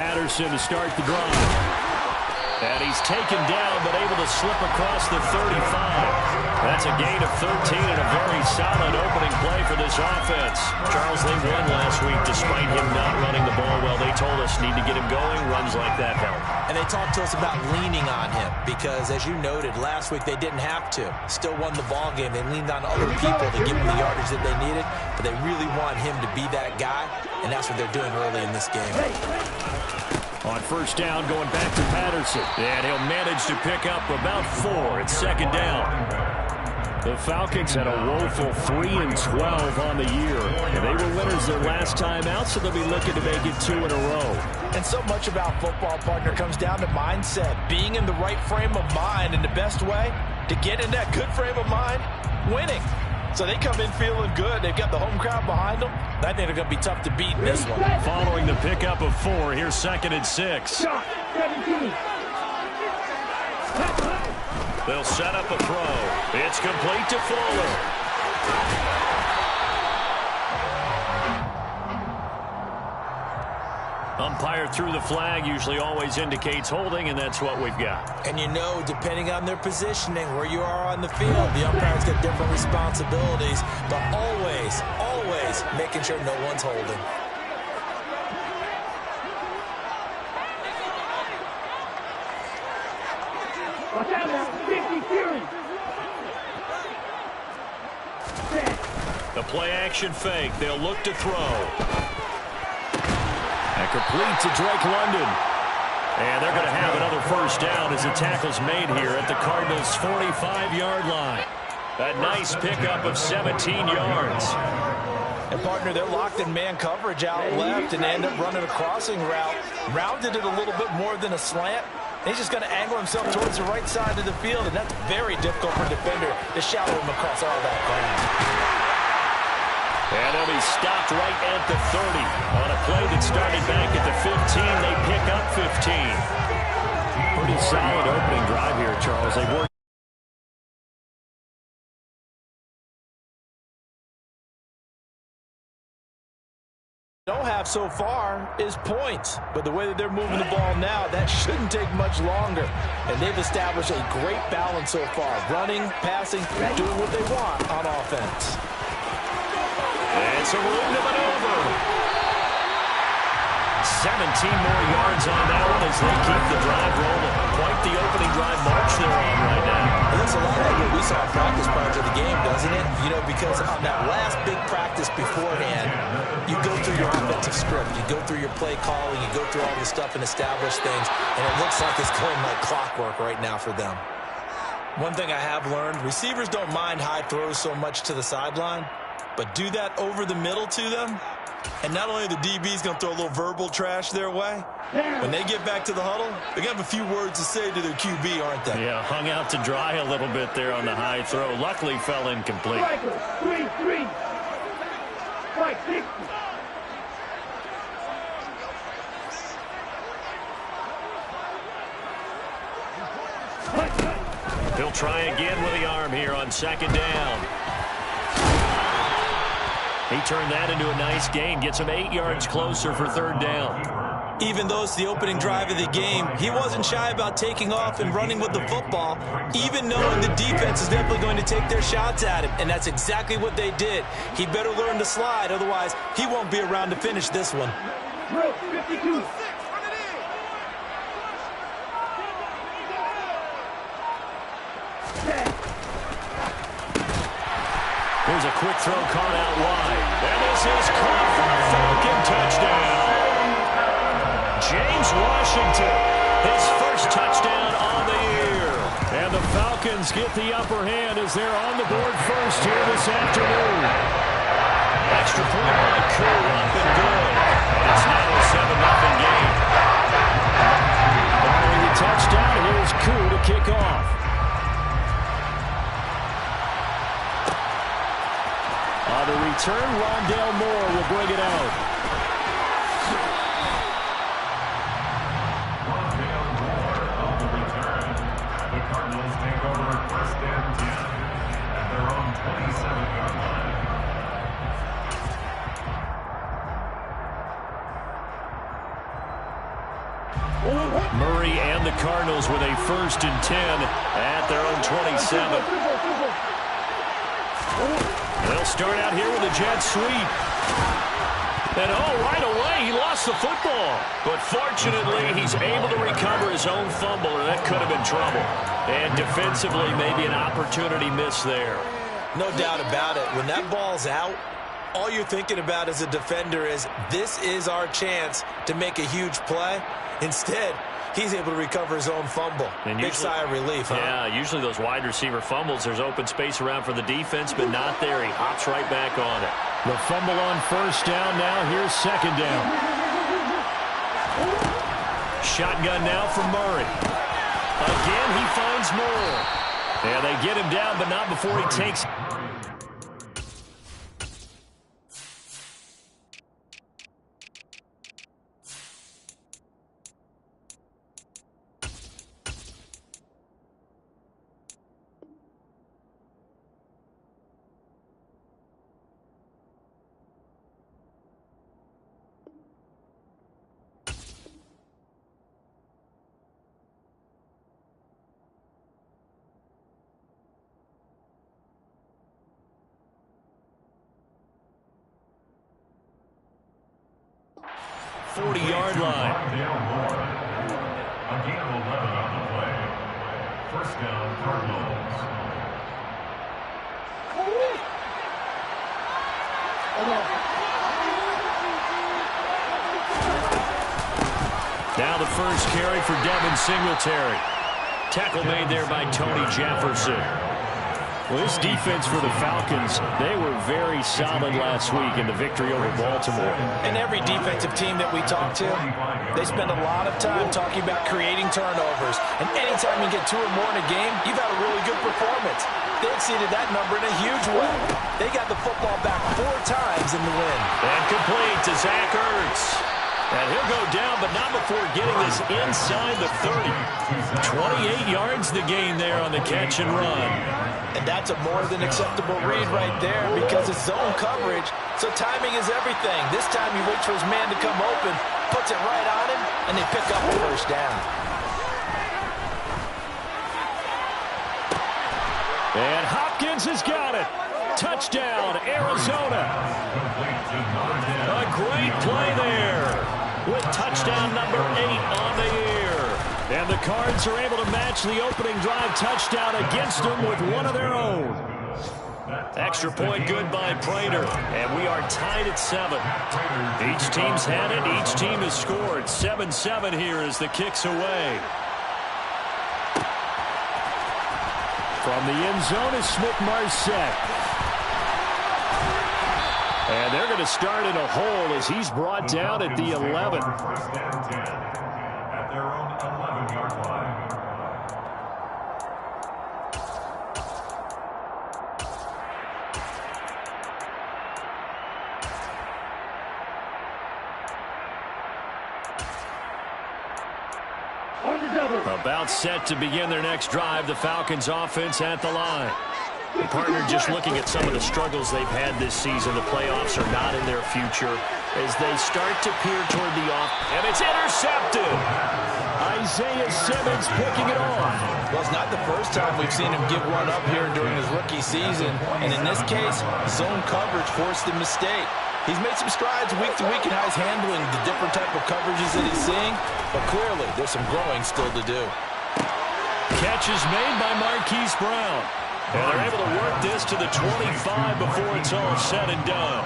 Patterson to start the drive. And he's taken down, but able to slip across the 35. That's a gain of 13 and a very solid opening play for this offense. Charles, they won last week despite him not running the ball well. They told us need to get him going. Runs like that help. And they talked to us about leaning on him because, as you noted, last week they didn't have to. Still won the ball game. They leaned on other people to give them the yardage that they needed, but they really want him to be that guy, and that's what they're doing early in this game. On first down, going back to Patterson. And he'll manage to pick up about 4. It's second down. The Falcons had a woeful 3-12 on the year. And they were winners their last time out, so they'll be looking to make it 2 in a row. And so much about football, partner, comes down to mindset. Being in the right frame of mind, and the best way to get in that good frame of mind, winning. So they come in feeling good. They've got the home crowd behind them. I think they're going to be tough to beat in this one. Following the pickup of 4, here's 2nd and 6. They'll set up a throw. It's complete to Fuller. Umpire threw the flag, usually always indicates holding, and that's what we've got. And you know, depending on their positioning, where you are on the field, the umpire's got different responsibilities, but always, always making sure no one's holding. The play-action fake. They'll look to throw. And complete to Drake London. And they're going to have another first down as the tackle's made here at the Cardinals' 45-yard line. A nice pickup of 17 yards. And, partner, they're locked in man coverage out left, and they end up running a crossing route. Rounded it a little bit more than a slant. He's just going to angle himself towards the right side of the field, and that's very difficult for a defender to shadow him across all that ground. And he'll be stopped right at the 30. On a play that started back at the 15, they pick up 15. Pretty solid opening drive here, Charles. They worked. Don't have so far is points, but the way that they're moving the ball now, that shouldn't take much longer. And they've established a great balance so far, running, passing, doing what they want on offense. It's a room to maneuver. 17 more yards on that one as they keep the drive rolling. Quite the opening drive march they're on right now. It looks a lot like what we saw in practice prior to the game, doesn't it? You know, because on that last big practice beforehand, you go through your offensive script. You go through your play calling. You go through all the stuff and establish things. And it looks like it's going like clockwork right now for them. One thing I have learned, receivers don't mind high throws so much to the sideline, but do that over the middle to them, and not only the DB's going to throw a little verbal trash their way, when they get back to the huddle, they're going to have a few words to say to their QB, aren't they? Yeah, hung out to dry a little bit there on the high throw. Luckily fell incomplete. He'll try again with the arm here on second down. He turned that into a nice gain, gets him 8 yards closer for third down. Even though it's the opening drive of the game, he wasn't shy about taking off and running with the football, even knowing the defense is definitely going to take their shots at him, and that's exactly what they did. He better learn to slide, otherwise he won't be around to finish this one. 52. Here's a quick throw caught out wide. And this is caught for a Falcon touchdown. James Washington, his first touchdown on the year. And the Falcons get the upper hand as they're on the board first here this afternoon. Extra point by Koo, up and good. And it's now a 7-0 game. Following the touchdown, here's Koo to kick off. On the return, Rondale Moore will bring it out. Murray and the Cardinals with a 1st and 10 at their own 27. They'll start out here with a jet sweep. And, right away, he lost the football. But fortunately, he's able to recover his own fumble, or that could have been trouble. And defensively, maybe an opportunity miss there. No doubt about it. When that ball's out, all you're thinking about as a defender is, this is our chance to make a huge play. Instead, he's able to recover his own fumble. And big sigh of relief, huh? Yeah, usually those wide receiver fumbles, there's open space around for the defense, but not there. He hops right back on it. The fumble on 1st down now. Here's 2nd down. Shotgun now for Murray. Again, he finds more. Yeah, they get him down, but not before he takes. Yard line. Again, 11 on the play. 1st down, Cardinals. Now the first carry for Devin Singletary. Tackle made there by Tony Jefferson. Well, this defense for the Falcons, they were very solid last week in the victory over Baltimore. And every defensive team that we talk to, they spend a lot of time talking about creating turnovers. And anytime you get 2 or more in a game, you've had a really good performance. They exceeded that number in a huge way. They got the football back 4 times in the win. And complete to Zach Ertz. And he'll go down, but not before getting this inside the 30. 28 yards the gain there on the catch and run. And that's a more than acceptable read right there because it's zone coverage, so timing is everything. This time he waits for his man to come open, puts it right on him, and they pick up the 1st down. And Hopkins has got it. Touchdown, Arizona. A great play there with touchdown number 8 on the year. And the Cards are able to match the opening drive touchdown against them with one of their own. Extra point good by Prater. And we are tied at 7. Each team's had it. Each team has scored. 7-7 here as the kick's away. From the end zone is Smith-Marset. And they're going to start in a hole as he's brought down at the 11. First and 10 at their own 11-yard line. About set to begin their next drive, the Falcons offense at the line. The partner just looking at some of the struggles they've had this season. The playoffs are not in their future as they start to peer toward the off. And it's intercepted. Isaiah Simmons picking it off. Well, it's not the first time we've seen him give one up here during his rookie season. And in this case, zone coverage forced the mistake. He's made some strides week to week in how he's handling the different type of coverages that he's seeing. But clearly, there's some growing still to do. Catch is made by Marquise Brown. And they're able to work this to the 25 before it's all said and done.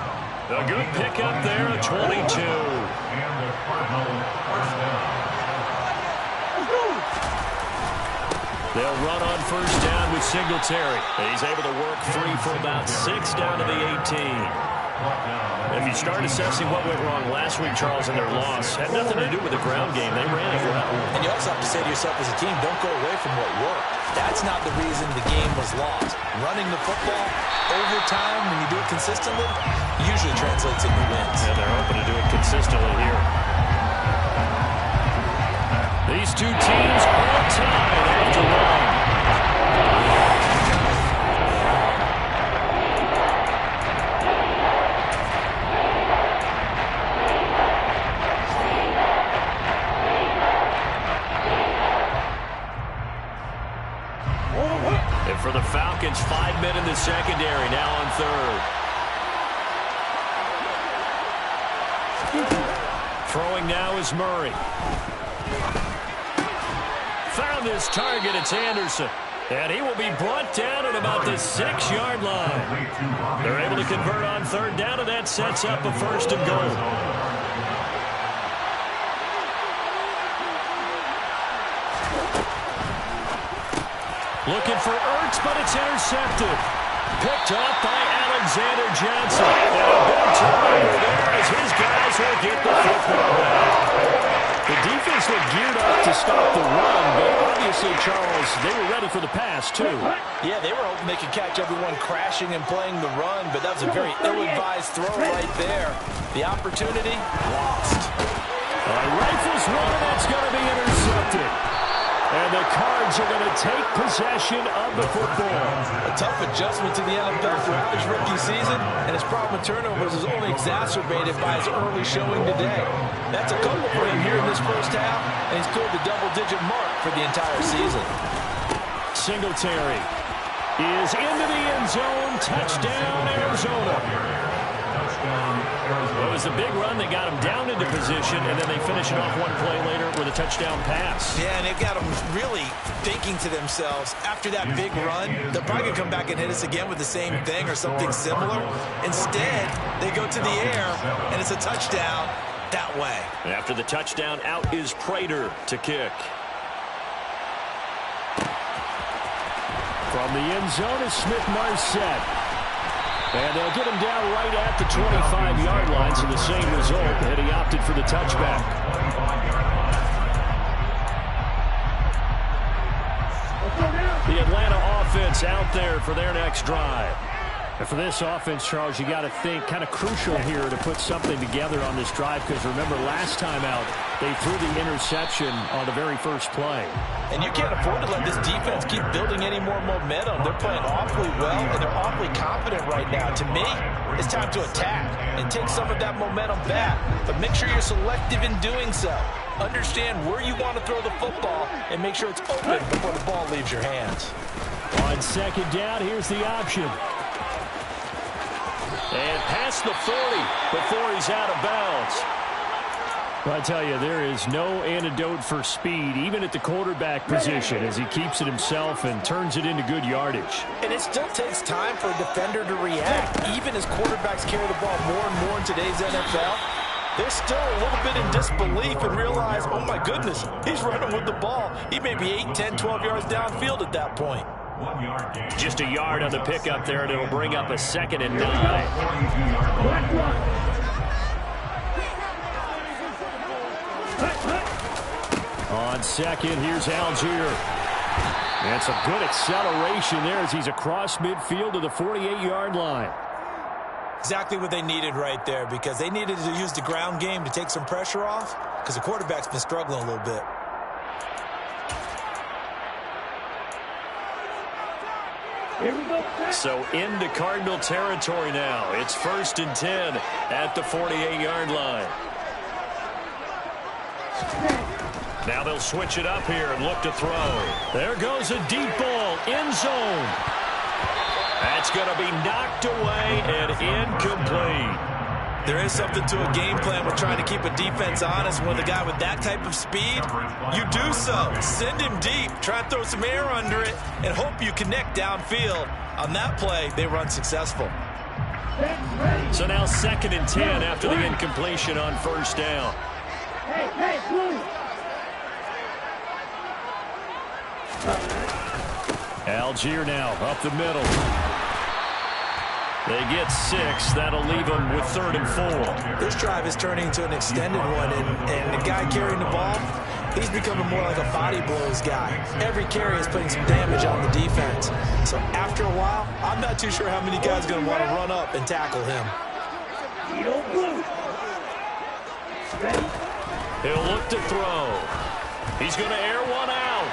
A good pickup there, a 22. And the Cardinals first down. They'll run on first down with Singletary. And he's able to work free for about 6 down to the 18. If you start assessing what went wrong last week, Charles, in their loss, had nothing to do with the ground game. They ran it well. And you also have to say to yourself as a team, don't go away from what worked. That's not the reason the game was lost. Running the football over time, when you do it consistently, usually translates into wins. And they're open to do it consistently here. These two teams are tied after one. seconds. 5 men in the secondary now on third. Throwing now is Murray. Found his target. It's Anderson. And he will be brought down at about the 6-yard line. They're able to convert on third down, and that sets up a first and goal. Looking for Ertz, but it's intercepted. Picked up by Alexander Johnson. And a big turnover there as his guys will get the football back. The defense looked geared up to stop the run, but obviously, Charles, they were ready for the pass, too. Yeah, they were hoping they could catch everyone crashing and playing the run, but that was a very ill-advised throw right there. The opportunity, lost. Rifles one, that's going to be intercepted. And the Cards are going to take possession of the football. A tough adjustment to the NFL throughout his rookie season, and his problem with turnovers is only exacerbated by his early showing today. That's a couple for him here in this first half, and he's cleared the double-digit mark for the entire season. Singletary is into the end zone. Touchdown, Arizona. Well, it was a big run that got him down into position, and then they finish it off one play later with a touchdown pass. Yeah, and they've got them really thinking to themselves, after that big run, they're probably going to come back and hit us again with the same thing or something similar. Instead, they go to the air, and it's a touchdown that way. And after the touchdown, out is Prater to kick. From the end zone is Smith-Marset. And they'll get him down right at the 25-yard line, so the same result, and he opted for the touchback. The Atlanta offense out there for their next drive. And for this offense, Charles, you got to think kind of crucial here to put something together on this drive, because remember last time out, they threw the interception on the very first play. And you can't afford to let this defense keep building any more momentum. They're playing awfully well, and they're awfully confident right now. To me, it's time to attack and take some of that momentum back. But make sure you're selective in doing so. Understand where you want to throw the football and make sure it's open before the ball leaves your hands. On second down, here's the option. And past the 40 before he's out of bounds. Well, I tell you, there is no antidote for speed, even at the quarterback position, as he keeps it himself and turns it into good yardage. And it still takes time for a defender to react. Even as quarterbacks carry the ball more and more in today's NFL, they're still a little bit in disbelief and realize, oh my goodness, he's running with the ball. He may be 8, 10, 12 yards downfield at that point. Just a yard on the pickup there, and it'll bring up a 2nd and 9. On second, here's Algier. And some good acceleration there as he's across midfield to the 48-yard line. Exactly what they needed right there, because they needed to use the ground game to take some pressure off, because the quarterback's been struggling a little bit. So into Cardinal territory now. It's 1st and 10 at the 48-yard line. Now they'll switch it up here and look to throw. There goes a deep ball, end zone. That's going to be knocked away and incomplete. There is something to a game plan with trying to keep a defense honest. When the guy with that type of speed, you do so. Send him deep, try and throw some air under it, and hope you connect downfield. On that play, they run successful. So now 2nd and 10 after the incompletion on 1st down. Algier now up the middle. They get 6. That'll leave them with 3rd and 4. This drive is turning into an extended one, and the guy carrying the ball, he's becoming more like a body blows guy. Every carry is putting some damage on the defense. So after a while, I'm not too sure how many guys are going to want to run up and tackle him. He'll look to throw. He's going to air one out.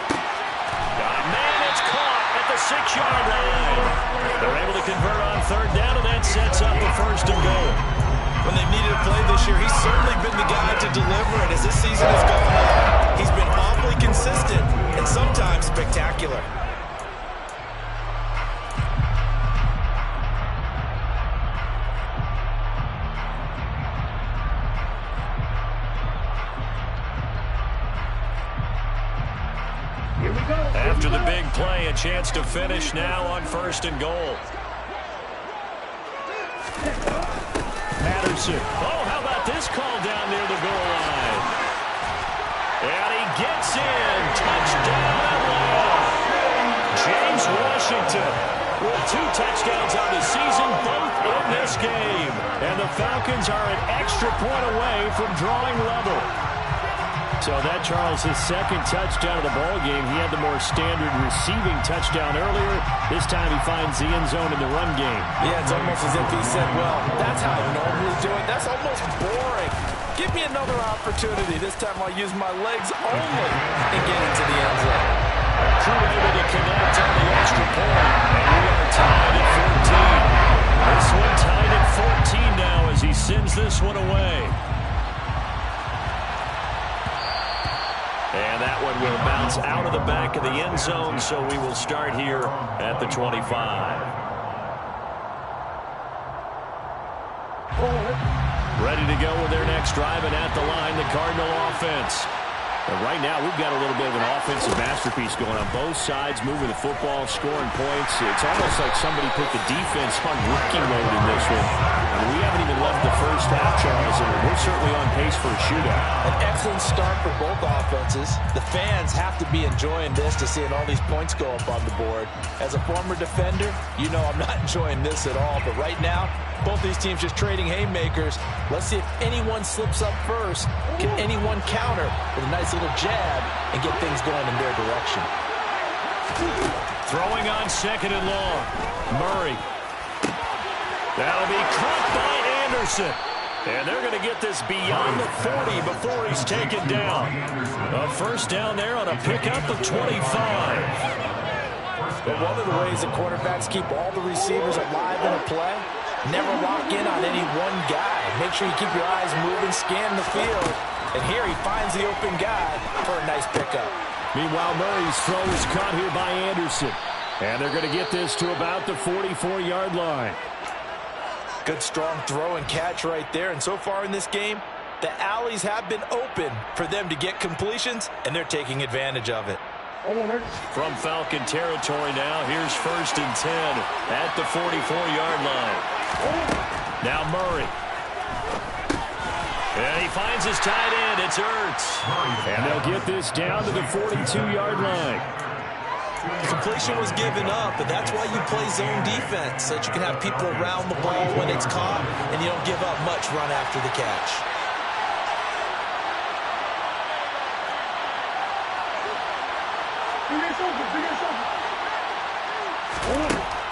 Got a man, it's caught at the 6-yard line. They're able to convert on 3rd down, and that sets up a 1st and goal. When they've needed to play this year, he's certainly been the guy to deliver it. As this season has gone on, he's been awfully consistent and sometimes spectacular. After the big play, a chance to finish now on 1st and goal. Patterson. Oh, how about this call down near the goal line? And he gets in. Touchdown, Atlanta. James Washington with 2 touchdowns on the season, both in this game. And the Falcons are an extra point away from drawing level. So that, Charles, his 2nd touchdown of the ball game. He had the more standard receiving touchdown earlier. This time he finds the end zone in the run game. Yeah, it's almost as if he said, well, that's how I normally do it. That's almost boring. Give me another opportunity. This time I'll use my legs only and get into the end zone. Crew able to connect on the extra point. And we are tied at 14. This one tied at 14 now as he sends this one away. And that one will bounce out of the back of the end zone, so we will start here at the 25. Ready to go with their next drive, and at the line, the Cardinal offense. And right now, we've got a little bit of an offensive masterpiece going on both sides, moving the football, scoring points. It's almost like somebody put the defense on rookie mode in this one. And we haven't even left the first half, Charles, and we're certainly on pace for a shootout. An excellent start for both offenses. The fans have to be enjoying this to seeing all these points go up on the board. As a former defender, you know I'm not enjoying this at all. But right now, both these teams just trading haymakers. Let's see if anyone slips up first. Can anyone counter with a nice little jab and get things going in their direction? Throwing on 2nd and long. Murray. That'll be caught by Anderson. And they're going to get this beyond the 40 before he's taken down. A 1st down there on a pickup of 25. But one of the ways that quarterbacks keep all the receivers alive in a play, never lock in on any one guy. Make sure you keep your eyes moving, scan the field. And here he finds the open guy for a nice pickup. Meanwhile, Murray's throw is caught here by Anderson. And they're going to get this to about the 44-yard line. Good strong throw and catch right there. And so far in this game, the alleys have been open for them to get completions, and they're taking advantage of it. From Falcon territory now, here's 1st and 10 at the 44-yard line. Now Murray. And he finds his tight end. It's Ertz. And they'll get this down to the 42-yard line. Completion was given up, but that's why you play zone defense, so that you can have people around the ball when it's caught, and you don't give up much run after the catch.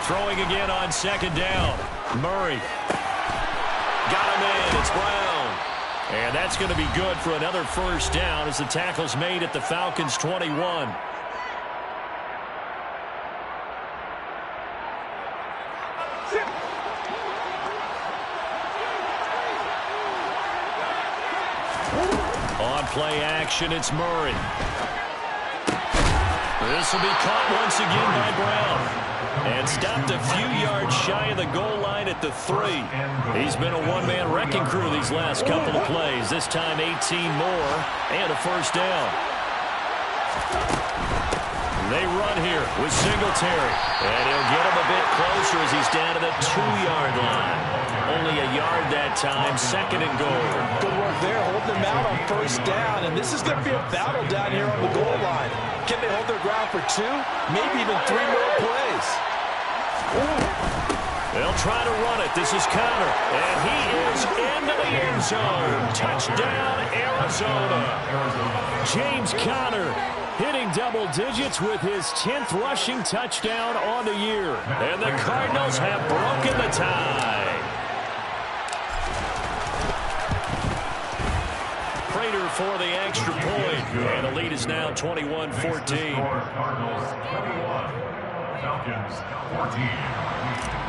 Throwing again on 2nd down. Murray. Got him in. It's Brown. And that's going to be good for another 1st down as the tackle's made at the Falcons' 21. On play action, it's Murray. This will be caught once again by Brown. And stopped a few yards shy of the goal line at the 3. He's been a one-man wrecking crew these last couple of plays. This time 18 more and a 1st down. They run here with Singletary. And he'll get him a bit closer as he's down to the 2-yard line. Only a yard that time, 2nd and goal. Good work there, holding them out on 1st down. And this is going to be a battle down here on the goal line. Can they hold their ground for 2, maybe even 3 more plays? They'll try to run it. This is Conner. And he is into the end zone. Touchdown, Arizona. James Conner hitting double digits with his 10th rushing touchdown on the year. And the Cardinals have broken the tie. Prater for the extra point. And the lead is now 21-14. Cardinals 21, Falcons 14.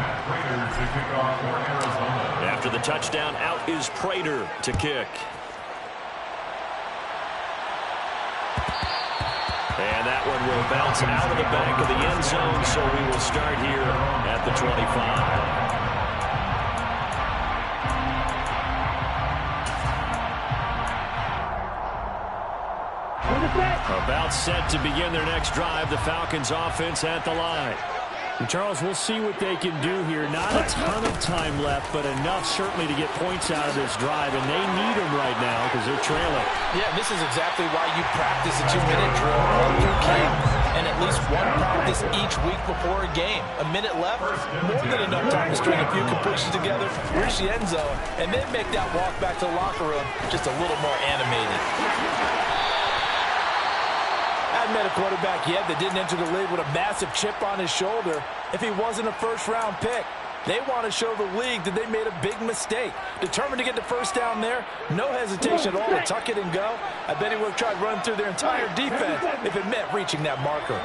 Matt Prater to kick off for Arizona. After the touchdown, out is Prater to kick. And that one will bounce out of the back of the end zone, so we will start here at the 25. About set to begin their next drive, the Falcons offense at the line. And Charles, we'll see what they can do here. Not a ton of time left, but enough certainly to get points out of this drive, and they need them right now because they're trailing. Yeah, this is exactly why you practice a 2-minute drill all through camp, and at least one practice each week before a game. A minute left, more than enough time to string a few completions together, reach the end zone, and then make that walk back to the locker room just a little more animated. I haven't met a quarterback yet that didn't enter the league with a massive chip on his shoulder if he wasn't a first-round pick. They want to show the league that they made a big mistake. Determined to get the first down there, no hesitation at all to tuck it and go. I bet he would have tried running through their entire defense if it meant reaching that marker.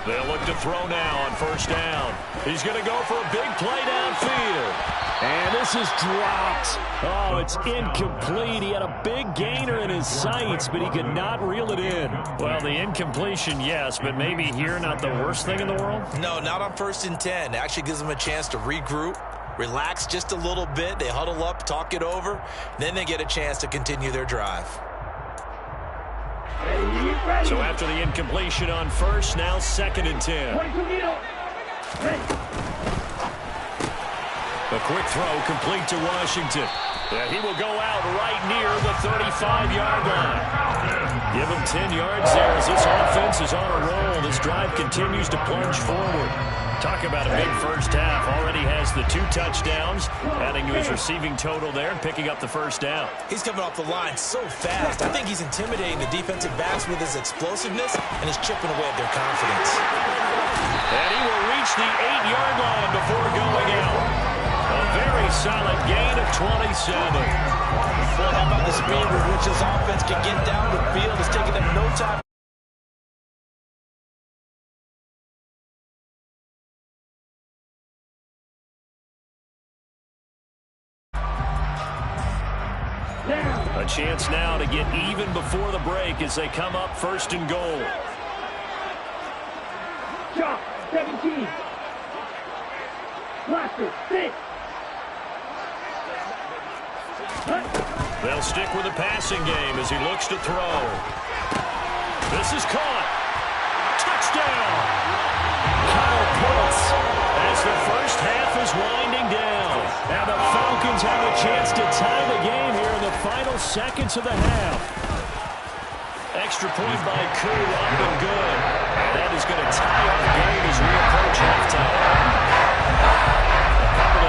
They'll look to throw now on first down. He's going to go for a big play downfield. And this is dropped. Oh, it's incomplete. He had a big gainer in his sights, but he could not reel it in. Well, the incompletion, yes, but maybe here not the worst thing in the world? No, not on 1st and 10. It actually gives them a chance to regroup, relax just a little bit. They huddle up, talk it over. Then they get a chance to continue their drive. So after the incompletion on first, now 2nd and 10. A quick throw complete to Washington. Yeah, he will go out right near the 35-yard line. Give him 10 yards there as this offense is on a roll. This drive continues to plunge forward. Talk about a big first half. Already has the 2 touchdowns, adding to his receiving total there and picking up the first down. He's coming off the line so fast. I think he's intimidating the defensive backs with his explosiveness and he's chipping away at their confidence. And he will reach the 8-yard line before going out. A very solid gain of 27. Well, how about the speed with which this offense can get down the field? It's taking them no time. A chance now to get even before the break as they come up 1st and goal. Shot, 17. Blaster, 6. They'll stick with the passing game as he looks to throw. This is caught. Touchdown! Kyle Pitts as the first half is winding down. And the Falcons have a chance to tie the game here in the final seconds of the half. Extra point by Koo, up and good. And that is going to tie up the game as we approach halftime.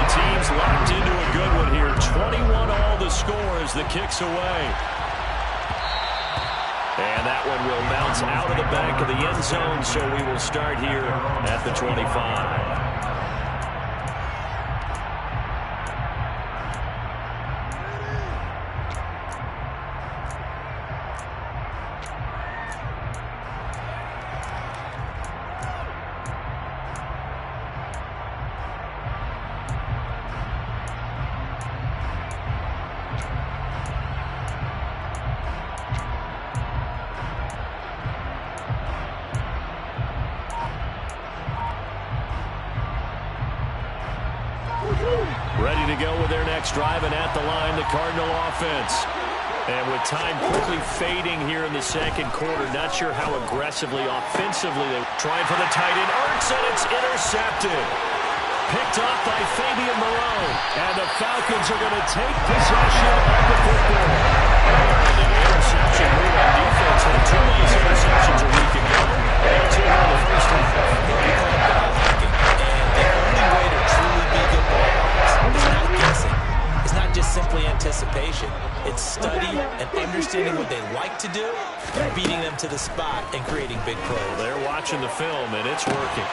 Teams locked into a good one here. 21-all the score as the kick's away. And that one will bounce out of the back of the end zone, so we will start here at the 25. Ready to go with their next drive, and at the line, the Cardinal offense. And with time quickly fading here in the second quarter, not sure how aggressively, offensively they're trying for the tight end. Ertz, and it's intercepted. Picked off by Fabian Moreau. And the Falcons are going to take possession of the football. And an interception move on defense. Had 2 nice interceptions a week ago. And 2 in the first half. Way to truly be good ball players. It's not guessing. It's not just simply anticipation. It's study and understanding what they like to do and beating them to the spot and creating big plays. They're watching the film, and it's working.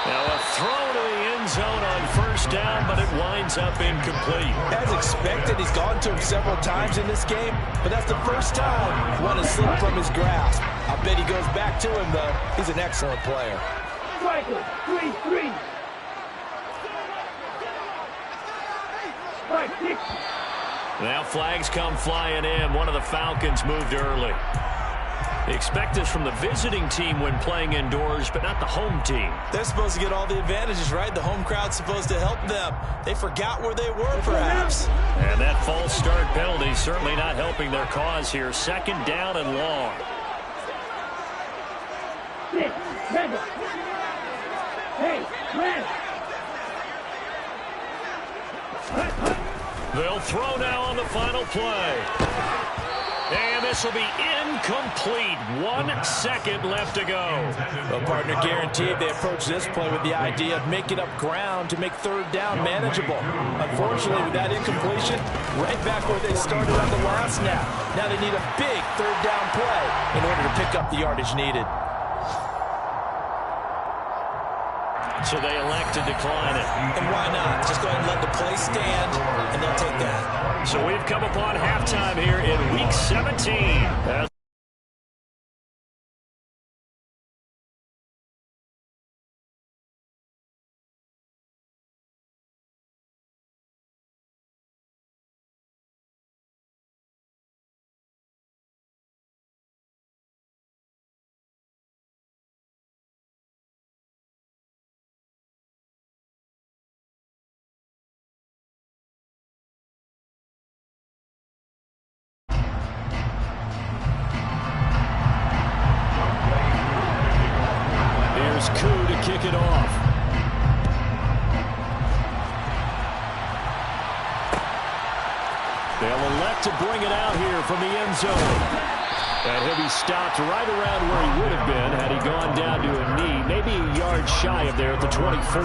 Now a throw to the end zone on first down, but it winds up incomplete. As expected, he's gone to him several times in this game, but that's the first time one has slipped from his grasp. I bet he goes back to him, though. He's an excellent player. Striker, 3-3. Now flags come flying in. One of the Falcons moved early. Expect this from the visiting team when playing indoors, but not the home team. They're supposed to get all the advantages, right? The home crowd's supposed to help them. They forgot where they were, perhaps. And that false start penalty certainly not helping their cause here. Second down and long. 6, 7. Hey, man. They'll throw now on the final play. And this will be incomplete. 1 second left to go. Well, partner, guaranteed they approach this play with the idea of making up ground to make third down manageable. Unfortunately, with that incompletion, right back where they started on the last snap. Now they need a big third down play in order to pick up the yardage needed. So they elect to decline it. And why not? Just go ahead and let the play stand, and they'll take that. So we've come upon halftime here in Week 17. Koo to kick it off. They'll elect to bring it out here from the end zone. And he'll be stopped right around where he would have been had he gone down to a knee, maybe a yard shy of there at the 24.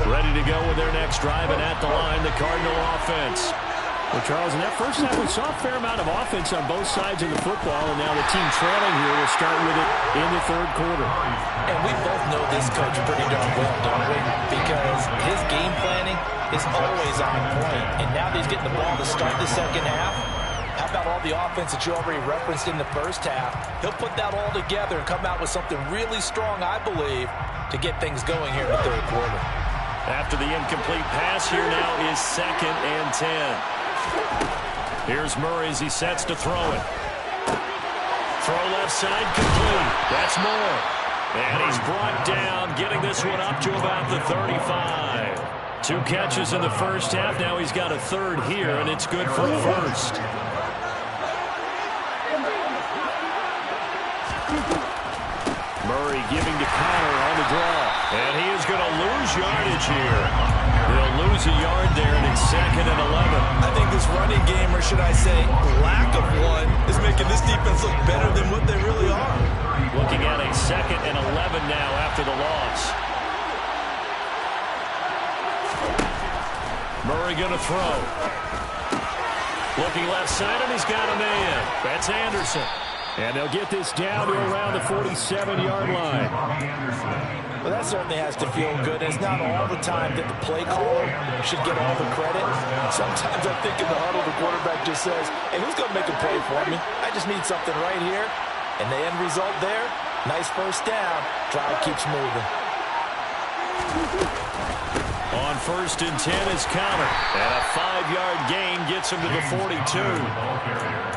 Ready to go with their next drive, and at the line, the Cardinal offense. Well, Charles, in that first half, we saw a fair amount of offense on both sides of the football, and now the team trailing here will start with it in the third quarter. And we both know this coach pretty darn well, don't we? Because his game planning is always on point, and now that he's getting the ball to start the second half, how about all the offense that you already referenced in the first half? He'll put that all together and come out with something really strong, I believe, to get things going here in the third quarter. After the incomplete pass, here now is 2nd and 10. Here's Murray as he sets to throw it. Throw left side complete. That's Moore. And he's brought down, getting this one up to about the 35. 2 catches in the first half. Now he's got a third here, and it's good for a first. Murray giving to Connor on the draw. And he is going to lose yardage here. They'll lose a yard there, and it's 2nd and 11. I think this running game, or should I say lack of one, is making this defense look better than what they really are. Looking at a 2nd and 11 now after the loss. Murray going to throw. Looking left side, and he's got a man. That's Anderson. And they'll get this down to around the 47-yard line. Well, that certainly has to feel good. It's not all the time that the play caller should get all the credit. Sometimes I think in the huddle, the quarterback just says, hey, who's going to make a play for me? I just need something right here. And the end result there, nice first down. Drive keeps moving. On 1st and 10 is Connor. And a 5-yard gain gets him to the 42.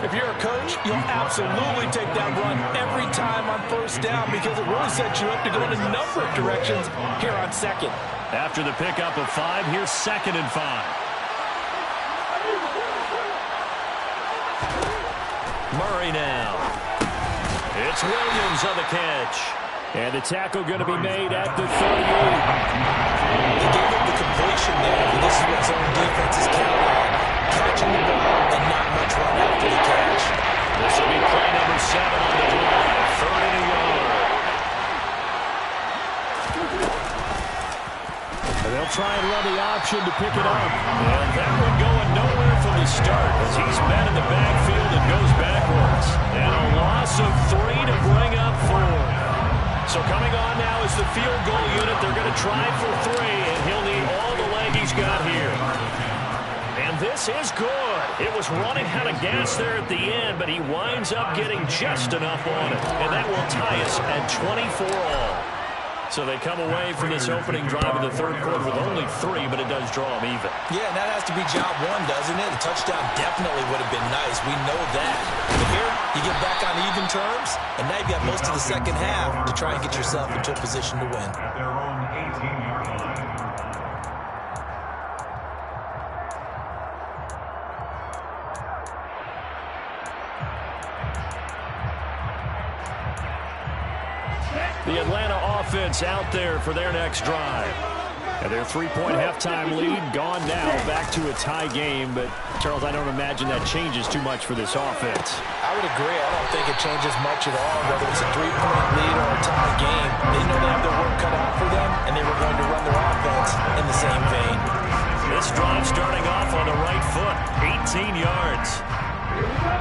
If you're a coach, you'll absolutely take that run every time on first down because it really sets you up to go in a number of directions here on 2nd. After the pickup of 5, here's 2nd and 5. Murray now. It's Williams on the catch. And the tackle going to be made at the 38. He gave up the completion there, but this is what zone defense is counting on. Catching the ball and not much run after the catch. This will be play number 7 on the drive. 3rd and a yard. And they'll try and run the option to pick it up. And that one going nowhere from the start as he's met in the backfield and goes backwards. And a loss of 3 to bring up 4. So coming on now is the field goal unit. They're going to try for 3, and he'll need all the leg he's got here. And this is good. It was running out of gas there at the end, but he winds up getting just enough on it. And that will tie us at 24 all. So they come away from this opening drive in the third quarter with only 3, but it does draw them even. Yeah, and that has to be job one, doesn't it? A touchdown definitely would have been nice. We know that. But here, you get back on even terms, and now you've got most of the second half to try and get yourself into a position to win. At their own 18-yard line. The Atlanta offense out there for their next drive. And their 3-point halftime lead gone now, back to a tie game. But, Charles, I don't imagine that changes too much for this offense. I would agree. I don't think it changes much at all, whether it's a 3-point lead or a tie game. They know they have their work cut out for them, and they were going to run their offense in the same vein. This drive starting off on the right foot, 18 yards.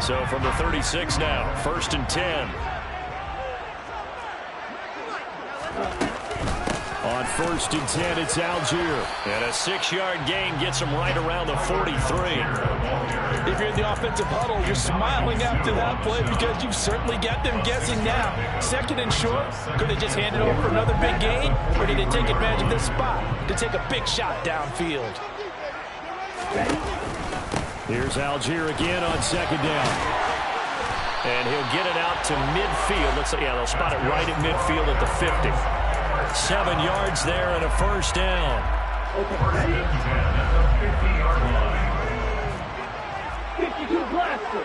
So from the 36 now, 1st and 10. On 1st and 10, it's Algier. And a 6-yard gain gets him right around the 43. If you're in the offensive huddle, you're smiling after that play because you've certainly got them guessing now. 2nd and short, could they just hand it over for another big gain? Or did they take advantage of this spot to take a big shot downfield? Here's Algier again on 2nd down. And he'll get it out to midfield. Looks like, yeah, they'll spot it right at midfield at the 50. 7 yards there and a 1st down. First and 10 at the 50-yard line. 52 blaster.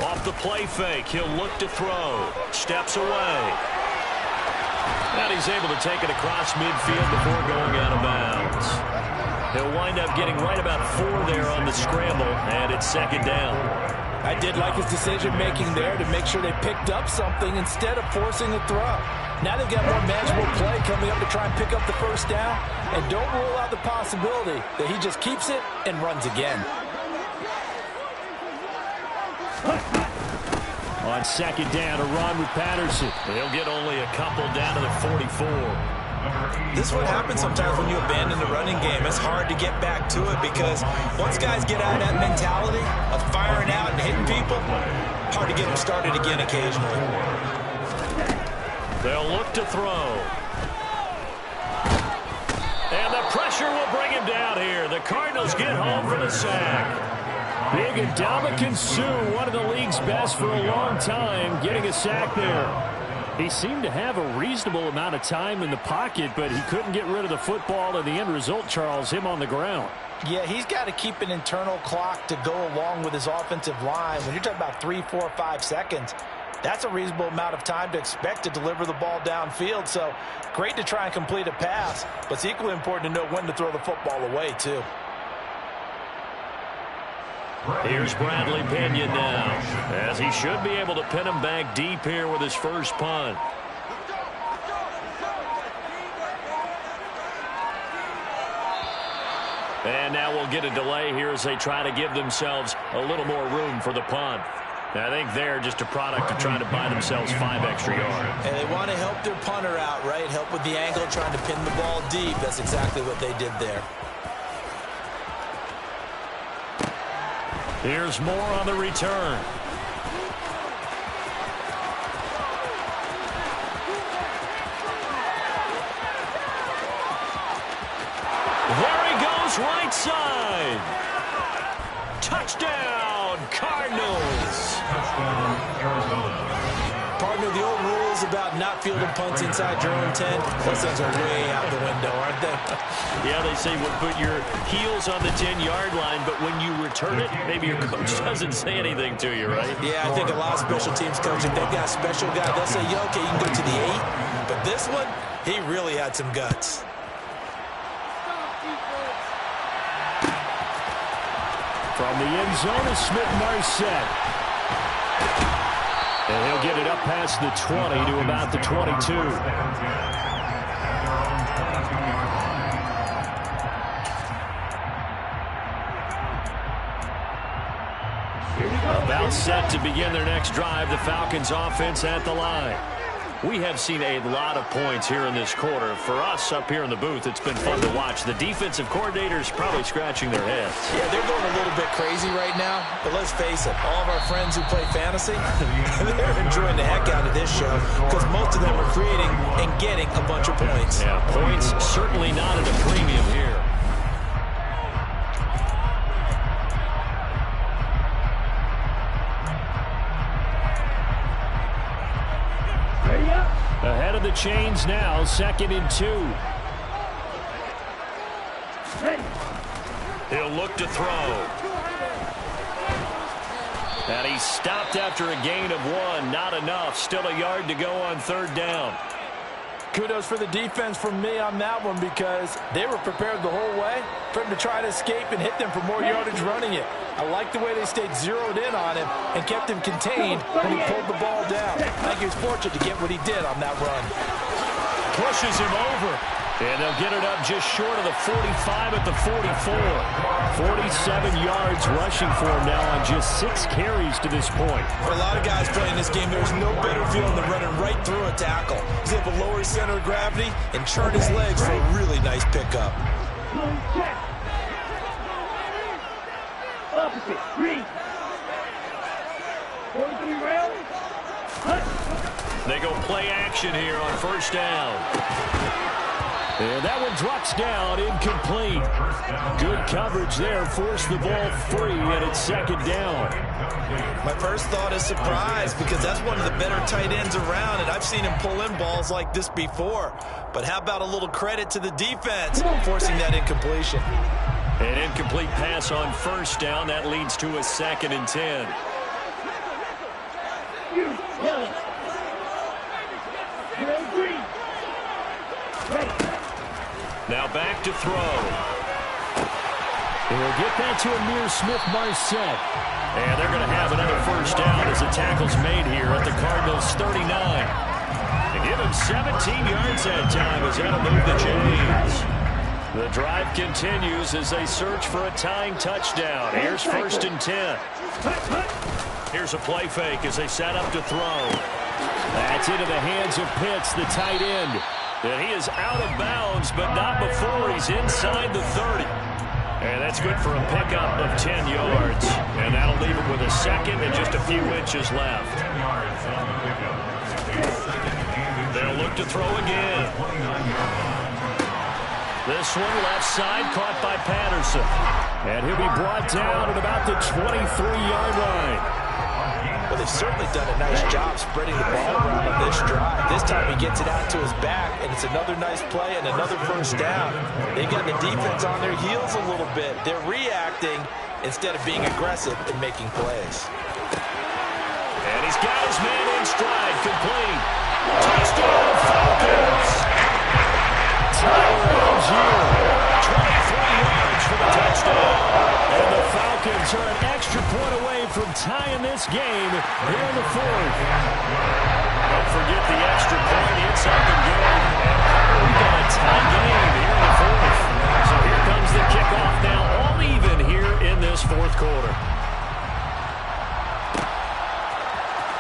Off the play fake, he'll look to throw. Steps away. And he's able to take it across midfield before going out of bounds. He'll wind up getting right about 4 there on the scramble, and it's 2nd down. I did like his decision-making there to make sure they picked up something instead of forcing a throw. Now they've got more manageable play coming up to try and pick up the 1st down. And don't rule out the possibility that he just keeps it and runs again. On 2nd down, a run with Patterson. He'll get only a couple down to the 44. This is what happens sometimes when you abandon the running game. It's hard to get back to it because once guys get out of that mentality of firing out and hitting people, hard to get them started again occasionally. They'll look to throw. And the pressure will bring him down here. The Cardinals get home for the sack. Big Ndamukong Suh, one of the league's best for a long time, getting a sack there. He seemed to have a reasonable amount of time in the pocket, but he couldn't get rid of the football, and the end result, Charles, him on the ground. Yeah, he's got to keep an internal clock to go along with his offensive line. When you're talking about 3, 4, 5 seconds, that's a reasonable amount of time to expect to deliver the ball downfield. So great to try and complete a pass, but it's equally important to know when to throw the football away, too. Here's Bradley Pinion now, as he should be able to pin him back deep here with his first punt. And now we'll get a delay here as they try to give themselves a little more room for the punt. I think they're just a product of trying to buy themselves 5 extra yards. And they want to help their punter out, right? Help with the angle, trying to pin the ball deep. That's exactly what they did there. Here's more on the return. There he goes, right side. Touchdown, Cardinals. Touchdown, Arizona. Partner, the old rules about not fielding punts inside your own 10, those things are way out the window, aren't they? Yeah, they say put your heels on the 10-yard line, but when you return it, maybe your coach doesn't say anything to you, right? Yeah, I think a lot of special teams coaches, if they've got a special guy, they'll say, yeah, okay, you can go to the 8. But this one, he really had some guts. From the end zone is Smith-Marset. And he'll get it up past the 20 to about the 22. About set to begin their next drive. The Falcons offense at the line. We have seen a lot of points here in this quarter. For us up here in the booth, it's been fun to watch. The defensive coordinators probably scratching their heads. Yeah, they're going a little bit crazy right now. But let's face it, all of our friends who play fantasy, they're enjoying the heck out of this show because most of them are creating and getting a bunch of points. Yeah, points certainly not at a premium here. Ahead of the chains now, 2nd and 2. He'll look to throw. And he's stopped after a gain of 1. Not enough. Still a yard to go on 3rd down. Kudos for the defense from me on that one because they were prepared the whole way for him to try to escape and hit them for more yardage running it. I like the way they stayed zeroed in on him and kept him contained when he pulled the ball down. I think he was fortunate to get what he did on that run. Pushes him over. And they'll get it up just short of the 45 at the 44. 47 yards rushing for him now on just 6 carries to this point. For a lot of guys playing this game, there's no better feeling than running right through a tackle. He's able to lower his center of gravity and churn his legs for a really nice pickup. Opposite, green. 43 round. They go play action here on 1st down. And that one drops down, incomplete. Good coverage there, forced the ball free, and it's 2nd down. My first thought is surprise because that's one of the better tight ends around, and I've seen him pull in balls like this before. But how about a little credit to the defense forcing that incompletion? An incomplete pass on 1st down. That leads to a 2nd and 10. Now back to throw. He'll get that to Amir Smith-Marset. And they're going to have another 1st down as the tackle's made here at the Cardinals' 39. They give him 17 yards that time as that'll move the chains. The drive continues as they search for a tying touchdown. Here's 1st and 10. Here's a play fake as they set up to throw. That's into the hands of Pitts, the tight end. And he is out of bounds, but not before he's inside the 30. And that's good for a pickup of 10 yards. And that'll leave it with a 2nd and just a few inches left. They'll look to throw again. This one left side caught by Patterson. And he'll be brought down at about the 23-yard line. Well, they've certainly done a nice job spreading the ball around on this drive. This time he gets it out to his back, and it's another nice play and another 1st down. They've got the defense on their heels a little bit. They're reacting instead of being aggressive and making plays. And he's got his man in stride, complete. Touchdown, Falcons! Tyler Algier, 23 yards for the touchdown. And the Falcons are an extra point away from tying this game here in the 4th. Don't forget the extra point. It's up and good. And we've got a tie game here in the 4th. So here comes the kickoff now, all even here in this 4th quarter.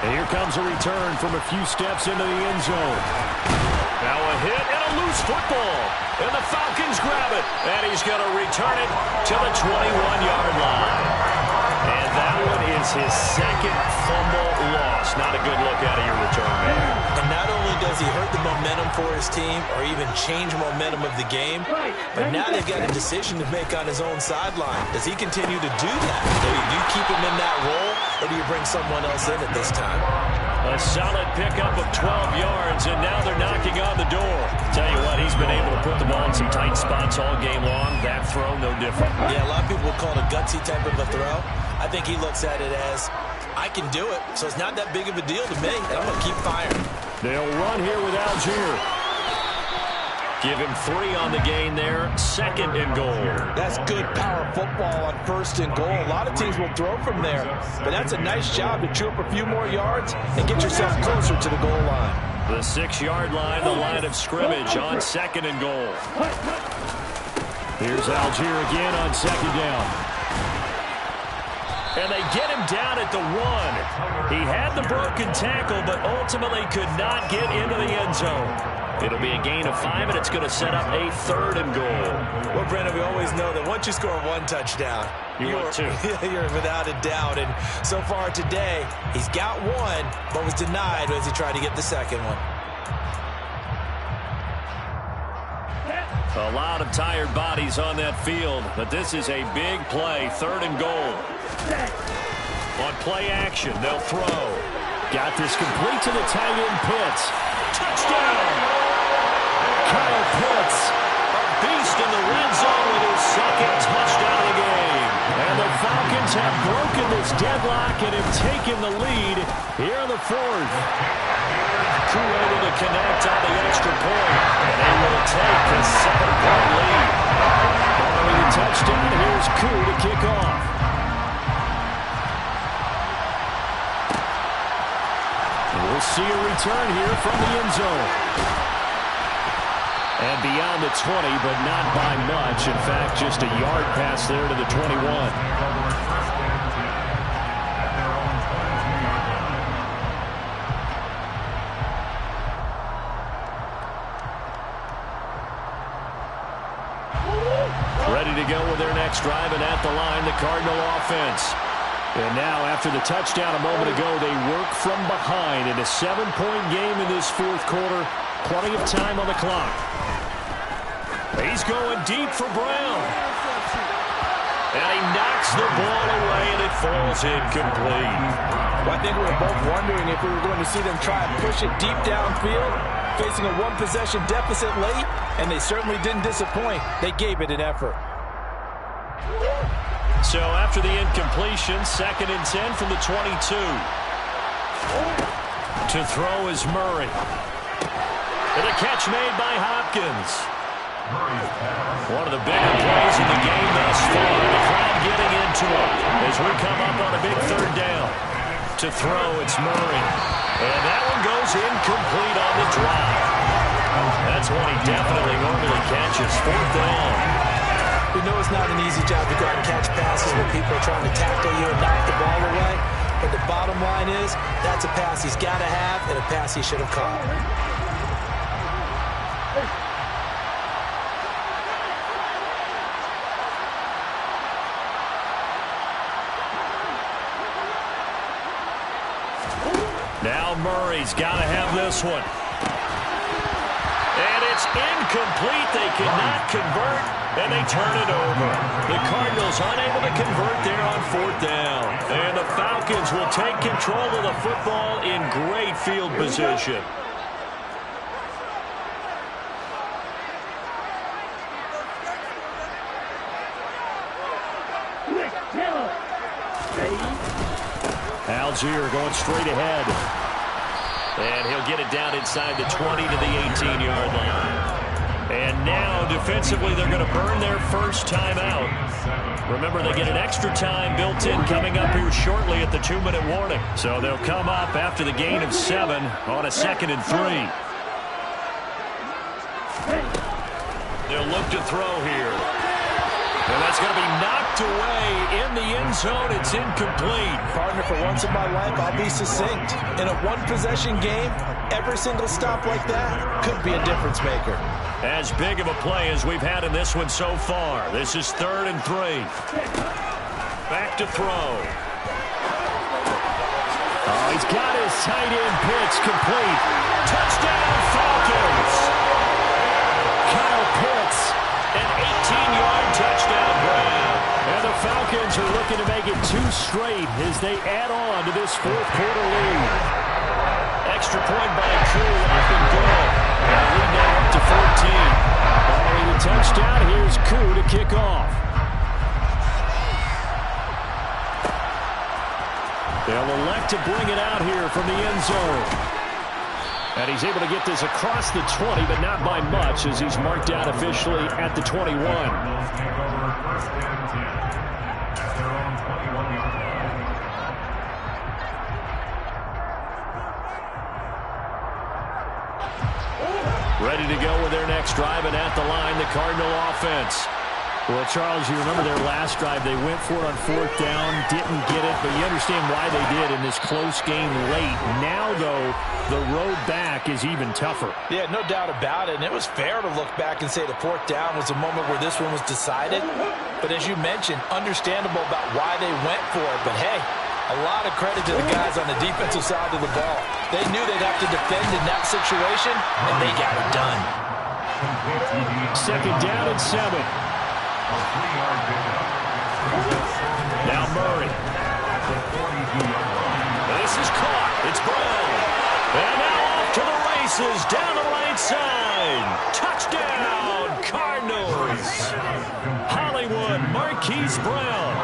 And here comes a return from a few steps into the end zone. Now a hit and a loose football. And the Falcons grab it. And he's going to return it to the 21-yard line. And that one is his 2nd fumble loss. Not a good look out of your return man. And not only does he hurt the momentum for his team or even change momentum of the game, but now they've got a decision to make on his own sideline. Does he continue to do that? Do you keep him in that role, or do you bring someone else in at this time? A solid pickup of 12 yards, and now they're knocking on the door. Tell you what, he's been able to put the ball in some tight spots all game long. That throw, no different. Yeah, a lot of people would call it a gutsy type of a throw. I think he looks at it as, I can do it, so it's not that big of a deal to me, and I'm going to keep firing. They'll run here with Algier. Give him 3 on the gain there. 2nd and goal. That's good power football on 1st and goal. A lot of teams will throw from there, but that's a nice job to chew up a few more yards and get yourself closer to the goal line. The 6-yard line, the line of scrimmage on 2nd and goal. Here's Algier again on 2nd down. And they get him down at the 1. He had the broken tackle, but ultimately could not get into the end zone. It'll be a gain of 5, and it's going to set up a 3rd and goal. Well, Brandon, we always know that once you score 1 touchdown, you're without a doubt. And so far today, he's got 1, but was denied as he tried to get the second one. A lot of tired bodies on that field, but this is a big play, 3rd and goal. On play action, they'll throw. Got this complete to the tight end, Pitts. Touchdown! Kyle Pitts, a beast in the red zone with his 2nd touchdown of the game. And the Falcons have broken this deadlock and have taken the lead here in the 4th. Koo able to connect on the extra point, and they will take the 7-point lead. Following the touchdown, here's Koo to kick off. We'll see a return here from the end zone. And beyond the 20, but not by much. In fact, just a yard pass there to the 21. Ready to go with their next drive, and at the line, the Cardinal offense. And now, after the touchdown a moment ago, they work from behind in a 7-point game in this 4th quarter. Plenty of time on the clock. He's going deep for Brown. And he knocks the ball away, and it falls incomplete. Well, I think we were both wondering if we were going to see them try and push it deep downfield, facing a 1-possession deficit late, and they certainly didn't disappoint. They gave it an effort. So after the incompletion, 2nd and 10 from the 22. To throw is Murray. And a catch made by Hopkins. One of the bigger plays in the game thus far. The crowd getting into it as we come up on a big 3rd down. To throw, it's Murray. And that one goes incomplete on the drive. That's one he definitely normally catches. 4th down. We know it's not an easy job to go out and catch passes when people are trying to tackle you and knock the ball away. But the bottom line is, that's a pass he's got to have and a pass he should have caught. Now Murray's got to have this one. And it's incomplete. They cannot convert, and they turn it over. The Cardinals unable to convert there on 4th down. And the Falcons will take control of the football in great field position. Algier going straight ahead. And he'll get it down inside the 20 to the 18-yard line. And now, defensively, they're going to burn their first timeout. Remember, they get an extra time built in coming up here shortly at the 2-minute warning. So they'll come up after the gain of 7 on a 2nd and 3. They'll look to throw here. And that's going to be knocked away in the end zone. It's incomplete. Partner, for once in my life, I'll be succinct. In a 1-possession game, every single stop like that could be a difference maker. As big of a play as we've had in this one so far. This is 3rd and 3. Back to throw. Oh, he's got his tight end pitch complete. Touchdown, Falcons. Kyle Pitts, an 18-yard touchdown grab. And the Falcons are looking to make it 2 straight as they add on to this 4th quarter lead. Extra point by Koo, up and good. And the lead now up to 14. Following the touchdown, here's Koo to kick off. They'll elect to bring it out here from the end zone. And he's able to get this across the 20, but not by much, as he's marked out officially at the 21. Ready to go with their next drive, and at the line, the Cardinal offense. Well, Charles, you remember their last drive. They went for it on 4th down, didn't get it, but you understand why they did in this close game late. Now, though, the road back is even tougher. Yeah, no doubt about it. And it was fair to look back and say the 4th down was a moment where this one was decided. But as you mentioned, understandable about why they went for it. But, hey, a lot of credit to the guys on the defensive side of the ball. They knew they'd have to defend in that situation, and they got it done. 2nd down and 7. Now Murray. This is caught. It's Brown. And now off to the races down the right side. Touchdown, Cardinals. Hollywood Marquise Brown,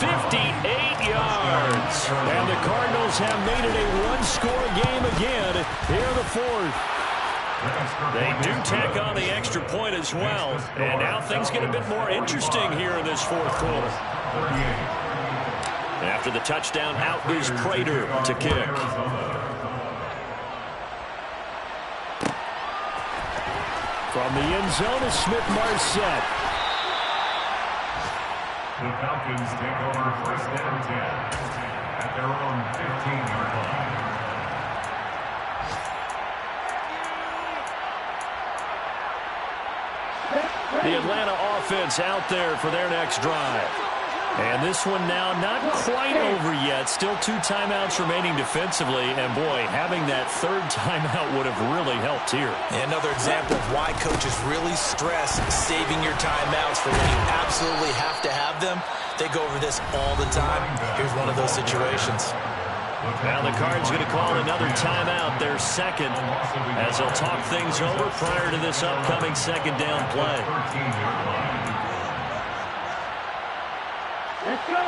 58 yards. And the Cardinals have made it a one-score game again here in the 4th. They do tack on the extra point as well. And now things get a bit more interesting here in this 4th quarter. After the touchdown, out goes Prater to kick. From the end zone is Smith-Marset. The Falcons take over 1st and 10 at their own 15-yard line. The Atlanta offense out there for their next drive. And this one now not quite over yet. Still 2 timeouts remaining defensively. And, boy, having that 3rd timeout would have really helped here. Another example of why coaches really stress saving your timeouts for when you absolutely have to have them. They go over this all the time. Here's one of those situations. Now the Cards going to call another timeout, their 2nd, as they'll talk things over prior to this upcoming 2nd down play. Let's go.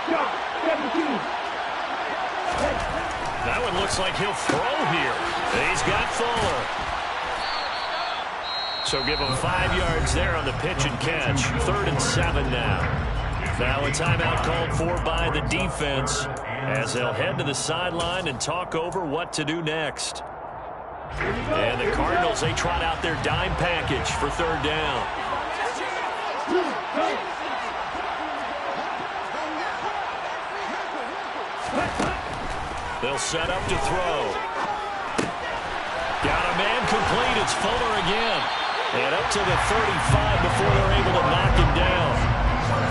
Go. 17. That one looks like he'll throw here. He's got Fuller. So give him 5 yards there on the pitch and catch. 3rd and 7 now. Now a timeout called for by the defense as they'll head to the sideline and talk over what to do next. And the Cardinals, they trot out their dime package for 3rd down. They'll set up to throw. Got a man complete. It's Fuller again. And up to the 35 before they're able to knock him down.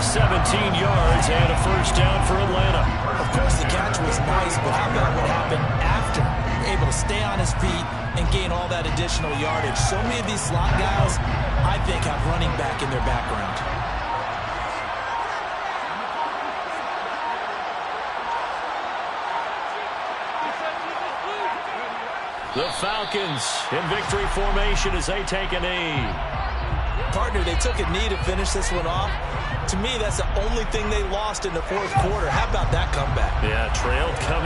17 yards and a 1st down for Atlanta. Of course, the catch was nice, but how about what happened after? Able to stay on his feet and gain all that additional yardage. So many of these slot guys, I think, have running back in their background. The Falcons in victory formation as they take a knee. Partner, they took a knee to finish this one off. To me, that's the only thing they lost in the 4th quarter. How about that comeback? Yeah, trailed coming.